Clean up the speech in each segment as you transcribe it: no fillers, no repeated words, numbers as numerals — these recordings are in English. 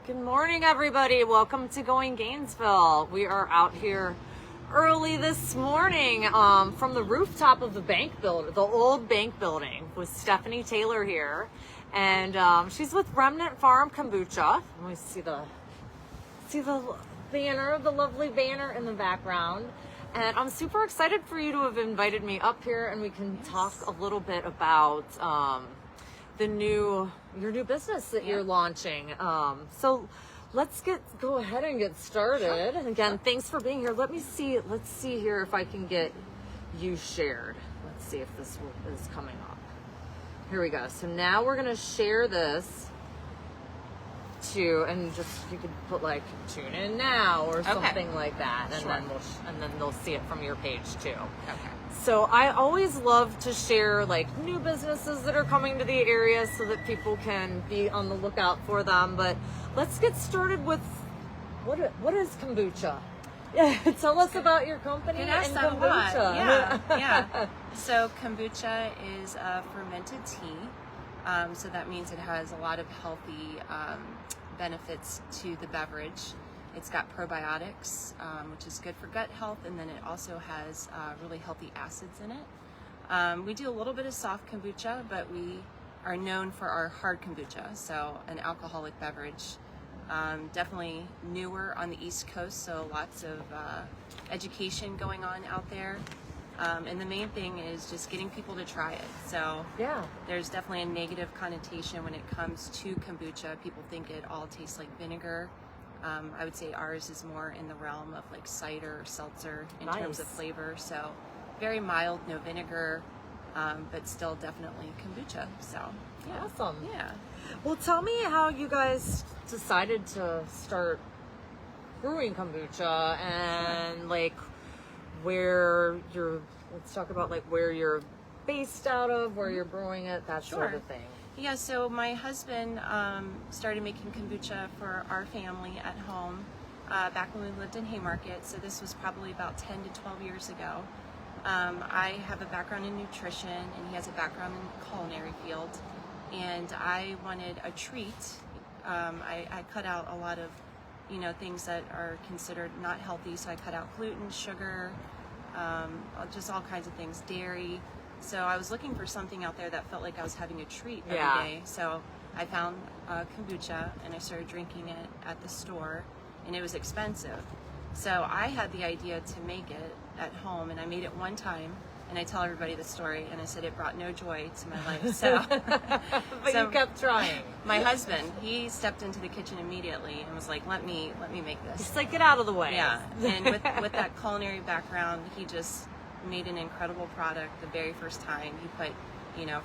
Good morning, everybody. Welcome to Going Gainesville. We are out here early this morning from the rooftop of the bank building, the old bank building, with Stephanie Taylor here. And she's with Remnant Farm Kombucha. Let me see the banner, the lovely banner in the background. And I'm super excited for you to have invited me up here, and we can talk a little bit about your new business that you're launching. So let's go ahead and get started. Sure. Again, thanks for being here. Let's see here if I can get you shared. Let's see if this is coming up. Here we go. So now we're gonna share this and you could put like tune in now or something like that, and then they'll see it from your page too. Okay. So I always love to share like new businesses that are coming to the area so that people can be on the lookout for them. But let's get started with what is kombucha? Yeah, tell us about your company and kombucha. Yeah. So kombucha is a fermented tea. So that means it has a lot of healthy benefits to the beverage. It's got probiotics, which is good for gut health, and then it also has really healthy acids in it. We do a little bit of soft kombucha, but we are known for our hard kombucha, so an alcoholic beverage. Definitely newer on the East Coast, so lots of education going on out there. And the main thing is just getting people to try it. So there's definitely a negative connotation when it comes to kombucha. People think it all tastes like vinegar. I would say ours is more in the realm of like cider or seltzer in terms of flavor. So very mild, no vinegar, but still definitely kombucha. So awesome. Yeah. Well, tell me how you guys decided to start brewing kombucha and like let's talk about like where you're based out of, where you're brewing it, that sort of thing. Yeah, so my husband started making kombucha for our family at home back when we lived in Haymarket, so this was probably about 10 to 12 years ago. I have a background in nutrition, and he has a background in the culinary field, and I wanted a treat. I cut out a lot of things that are considered not healthy, so I cut out gluten, sugar, just all kinds of things, dairy. So I was looking for something out there that felt like I was having a treat every day. So I found kombucha, and I started drinking it at the store, and it was expensive. So I had the idea to make it at home, and I made it one time, and I tell everybody the story, and I said it brought no joy to my life. So, but you kept trying. My husband, he stepped into the kitchen immediately and was like, "Let me make this." Just like, get out of the way. Yeah, and with that culinary background, he just made an incredible product the very first time. He put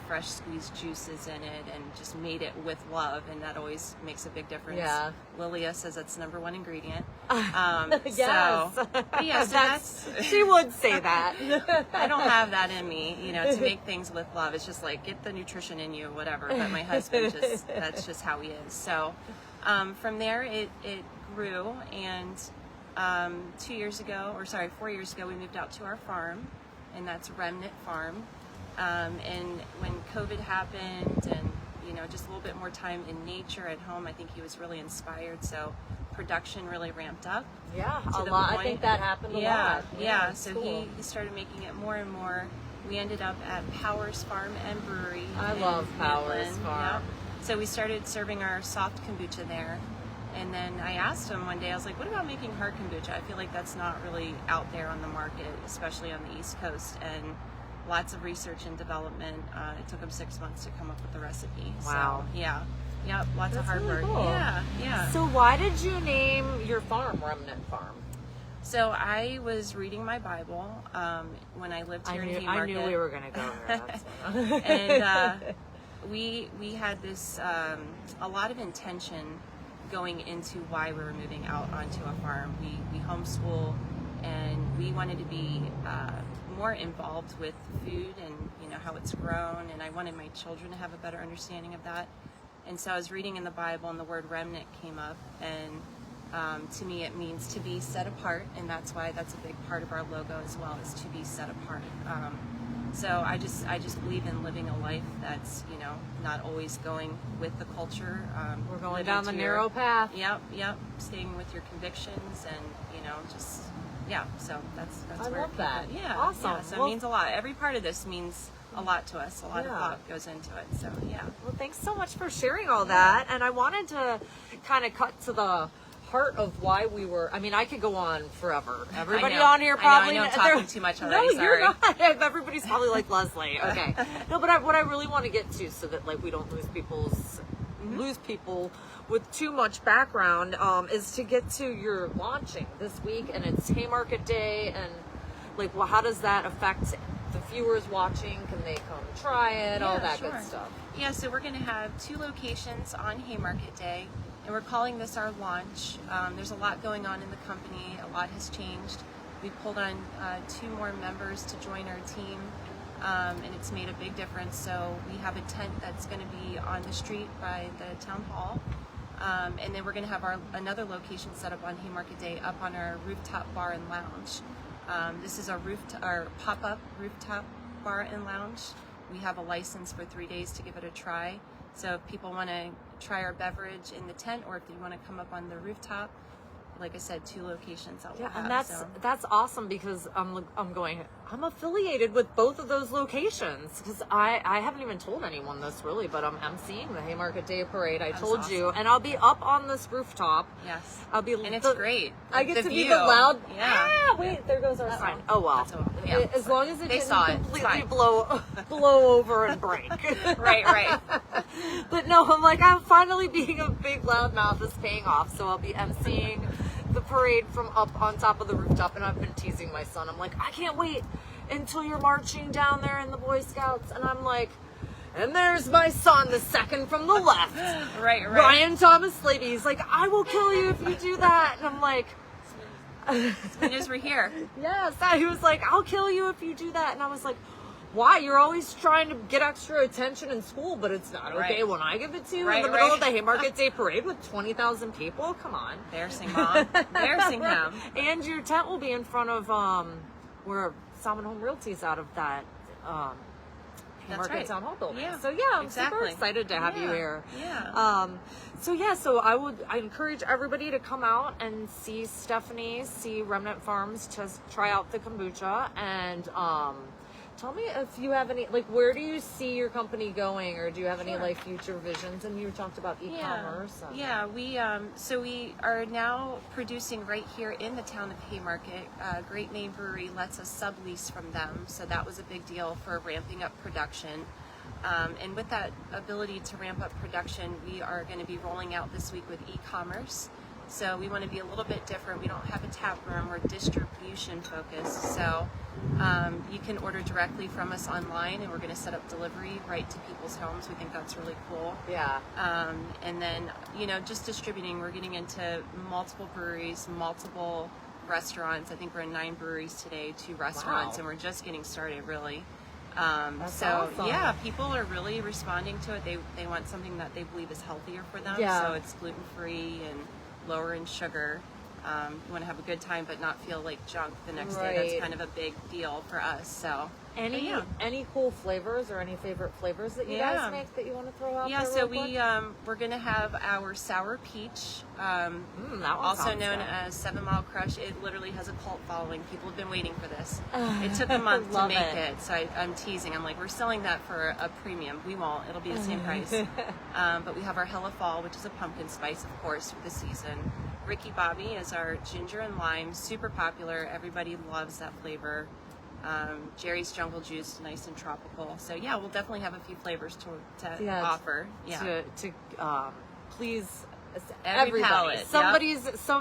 fresh squeezed juices in it and just made it with love, and that always makes a big difference. Yeah. Lilia says that's the number one ingredient. Yes. So she would say that. I don't have that in me, to make things with love. It's just like, get the nutrition in you, whatever. But my husband that's just how he is. So from there it grew, and 4 years ago, we moved out to our farm, and that's Remnant Farm. And when COVID happened, and just a little bit more time in nature at home, I think he was really inspired. So production really ramped up. Yeah, a lot. I think that happened a lot. Yeah. So cool. He started making it more and more. We ended up at Powers Farm and Brewery. I love Powers Midland. Farm. Yeah. So we started serving our soft kombucha there. And then I asked him one day, I was like, what about making hard kombucha? I feel like that's not really out there on the market, especially on the East Coast. And lots of research and development. It took him 6 months to come up with the recipe. Wow. So, lots of hard work. Cool. Yeah. So why did you name your farm Remnant Farm? So I was reading my Bible when I lived here in Haymarket. I knew we were going to go there. And we had this, a lot of intention going into why we were moving out onto a farm. We homeschool, and we wanted to be more involved with food and how it's grown, and I wanted my children to have a better understanding of that. And so I was reading in the Bible, and the word remnant came up, and to me it means to be set apart, and that's why that's a big part of our logo as well, is to be set apart. So I just believe in living a life that's, not always going with the culture. We're going living down the to narrow path. Yep. Staying with your convictions and, just, so that's I where love that. Yeah. Awesome. Yeah, so Well, it means a lot. Every part of this means a lot to us. A lot of Yeah. thought goes into it. So, yeah. Well, thanks so much for sharing all that. And I wanted to kind of cut to the heart of why we were. I mean, I could go on forever. Everybody I know. on here probably. I know I'm talking too much already. No, Sorry. you're not. Everybody's probably like Leslie. Okay. No, but what I really want to get to, so that like we don't lose people with too much background, is to get to your launching this week, and it's Haymarket Day, and like, well, how does that affect the viewers watching? Can they come try it? All that sure. good stuff. Yeah, so we're going to have 2 locations on Haymarket Day, and we're calling this our launch. There's a lot going on in the company. A lot has changed. We pulled on 2 more members to join our team, and it's made a big difference. So we have a tent that's going to be on the street by the town hall, and then we're going to have another location set up on Haymarket Day up on our rooftop bar and lounge. This is our pop-up rooftop bar and lounge. We have a license for 3 days to give it a try. So if people want to try our beverage in the tent, or if they want to come up on the rooftop, like I said, 2 locations that we'll have. And that's awesome, because I'm affiliated with both of those locations, because I haven't even told anyone this really, but I'm emceeing the Haymarket Day Parade. I told awesome. you, and I'll be up on this rooftop. Yes. And it's great. I get the to view. be the loud. Yeah. Wait, there goes our sign. Oh well. Yeah, as long as it they didn't saw it. completely blow over and break. Right. But no, I'm like, I'm finally being a big loudmouth is paying off. So I'll be emceeing the parade from up on top of the rooftop, and I've been teasing my son. I'm like, I can't wait until you're marching down there in the Boy Scouts, and I'm like, and there's my son, the second from the left, right. Ryan Thomas Slavey. He's like, I will kill you if you do that, and I'm like, as soon as we're here. yes. He was like, I'll kill you if you do that, and I was like, why? You're always trying to get extra attention in school, but it's not okay when I give it to you in the middle of the Haymarket Day Parade with 20,000 people. Come on. Embarrassing, Mom. Embarrassing him. And your tent will be in front of where Salmon Home Realty's out of that Haymarket Town Hall building. Yeah, so I'm super excited to have you here. Yeah. So I encourage everybody to come out and see Stephanie, see Remnant Farms, to try out the kombucha, and tell me if you have any, like, where do you see your company going, or do you have any like future visions? And you talked about e-commerce. Yeah, we are now producing right here in the town of Haymarket. Great Maine Brewery lets us sublease from them, so that was a big deal for ramping up production. And with that ability to ramp up production, we are going to be rolling out this week with e-commerce. So we want to be a little bit different. We don't have a tap room. We're distribution focused. So you can order directly from us online, and we're going to set up delivery right to people's homes. We think that's really cool. Yeah. And then, just distributing. We're getting into multiple breweries, multiple restaurants. I think we're in 9 breweries today, 2 restaurants, and we're just getting started, really. Awesome. Yeah, people are really responding to it. They want something that they believe is healthier for them. Yeah. So it's gluten-free and lower in sugar. You want to have a good time but not feel like junk the next day. That's kind of a big deal for us. So any cool flavors, or any favorite flavors that you guys make that you want to throw out there? So we're gonna have our sour peach, also known as 7 Mile Crush. It literally has a cult following. People have been waiting for this. It took a month to make it, so I'm teasing. I'm like, we're selling that for a premium. We won't. It'll be the same price. But we have our Hella Fall, which is a pumpkin spice, of course, for the season. Ricky Bobby is our ginger and lime, super popular. Everybody loves that flavor. Jerry's Jungle Juice, nice and tropical. So we'll definitely have a few flavors to offer. Yeah. To please every everybody. palate.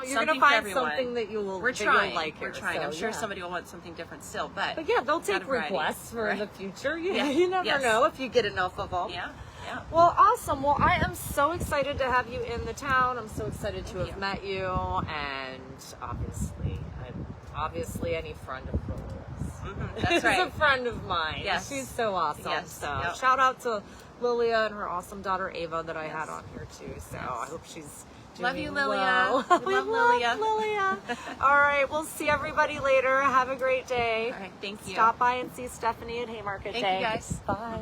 You're gonna find something that you'll We're trying. like. We're trying. I'm sure somebody will want something different still, but they'll take requests for the future. You never Yes. know if you get enough of them. Yeah. Well, awesome. Well, I am so excited to have you in the town. I'm so excited to have met you, and obviously any friend of Lily's. That's right. She's a friend of mine. Yes. She's so awesome. Yes. So shout out to Lilia and her awesome daughter Ava that I had on here too. So I hope she's Love you, doing Lilia. well. We love Lilia. Lilia. All right, we'll see everybody later. Have a great day. All right, thank you. Stop by and see Stephanie at Haymarket Thank Day. you, guys. Bye.